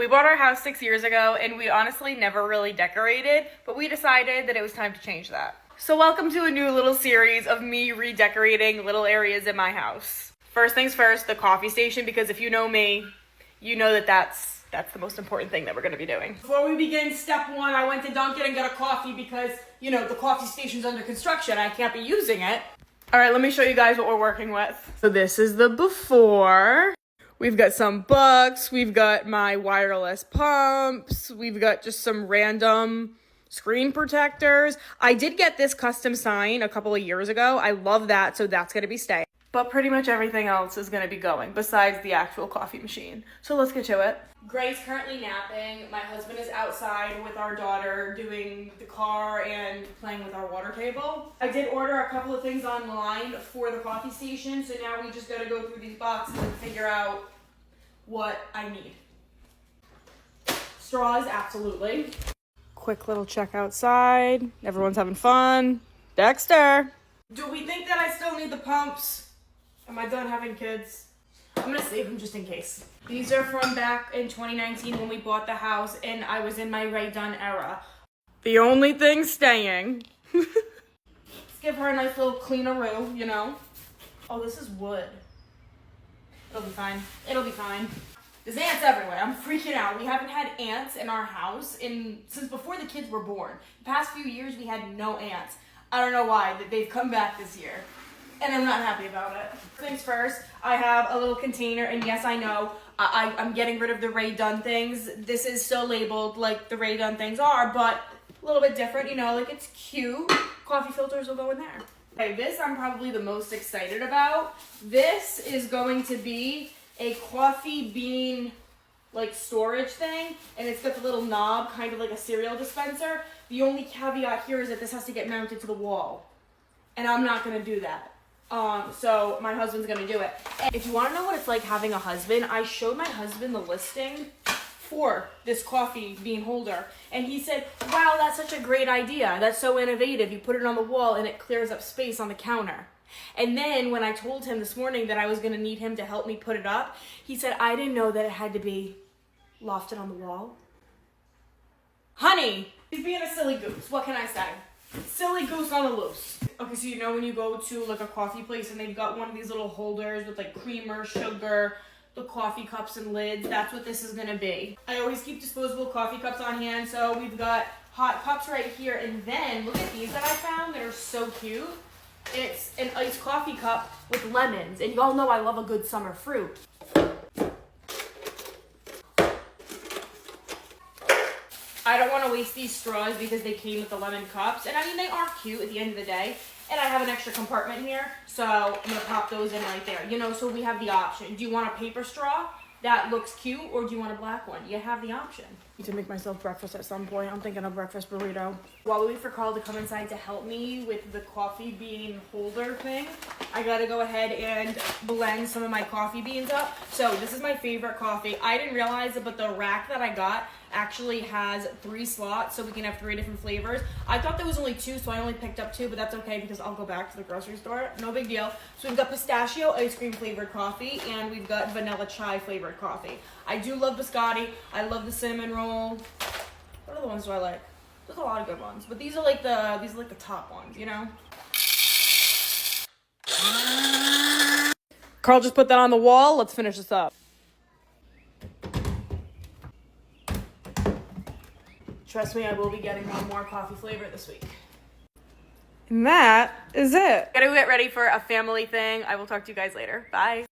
We bought our house 6 years ago and we honestly never really decorated, but we decided that it was time to change that. So welcome to a new little series of me redecorating little areas in my house. First things first, the coffee station, because if you know me, you know that that's the most important thing that we're gonna be doing. Before we begin step one, I went to Dunkin' and got a coffee because, you know, the coffee station's under construction. I can't be using it. All right, let me show you guys what we're working with. So this is the before. We've got some books, we've got my wireless pumps, we've got just some random screen protectors. I did get this custom sign a couple of years ago. I love that, so that's gonna be staying. But pretty much everything else is gonna be going besides the actual coffee machine. So let's get to it. Gray's currently napping. My husband is outside with our daughter doing the car and playing with our water table. I did order a couple of things online for the coffee station, so now we just gotta go through these boxes and figure out what I need. Straws, absolutely. Quick little check outside. Everyone's having fun. Dexter. Do we think that I still need the pumps? Am I done having kids? I'm gonna save them just in case. These are from back in 2019 when we bought the house and I was in my Ray Dunn era. The only thing staying. Let's give her a nice little cleaneroo, you know? Oh, this is wood. It'll be fine. It'll be fine. There's ants everywhere. I'm freaking out. We haven't had ants in our house since before the kids were born. The past few years, we had no ants. I don't know why, that they've come back this year. And I'm not happy about it. Things first, I have a little container, and yes, I know, I'm getting rid of the Ray Dunn things. This is still labeled like the Ray Dunn things are, but a little bit different, you know, like it's cute. Coffee filters will go in there. Okay, this I'm probably the most excited about. This is going to be a coffee bean like storage thing, and it's got the little knob, kind of like a cereal dispenser. The only caveat here is that this has to get mounted to the wall, and I'm not gonna do that. So my husband's gonna do it. And if you wanna know what it's like having a husband, I showed my husband the listing for this coffee bean holder, and he said, wow, that's such a great idea. That's so innovative. You put it on the wall and it clears up space on the counter. And then when I told him this morning that I was gonna need him to help me put it up, he said, I didn't know that it had to be lofted on the wall. Honey, he's being a silly goose. What can I say? Silly goose on the loose. Okay, so you know when you go to like a coffee place and they've got one of these little holders with like creamer, sugar, the coffee cups and lids, that's what this is gonna be. I always keep disposable coffee cups on hand, so we've got hot cups right here, and then look at these that I found that are so cute. It's an iced coffee cup with lemons, and y'all know I love a good summer fruit. I don't want to waste these straws because they came with the lemon cups, and I mean, they are cute at the end of the day. And I have an extra compartment here, so I'm gonna pop those in right there. You know, so we have the option. Do you want a paper straw that looks cute, or do you want a black one? You have the option. I need to make myself breakfast at some point. I'm thinking a breakfast burrito. While we wait for Carl to come inside to help me with the coffee bean holder thing, I gotta go ahead and blend some of my coffee beans up. So this is my favorite coffee. I didn't realize it, but the rack that I got actually has 3 slots, so we can have 3 different flavors. I thought there was only 2, so I only picked up 2, but that's okay because I'll go back to the grocery store. No big deal. So we've got pistachio ice cream flavored coffee, and we've got vanilla chai flavored coffee. I do love biscotti. I love the cinnamon roll. What other ones do I like? There's a lot of good ones, but these are like the top ones, you know? Carl just put that on the wall. Let's finish this up. Trust me, I will be getting one more coffee flavor this week. And that is it. Gotta get ready for a family thing. I will talk to you guys later. Bye.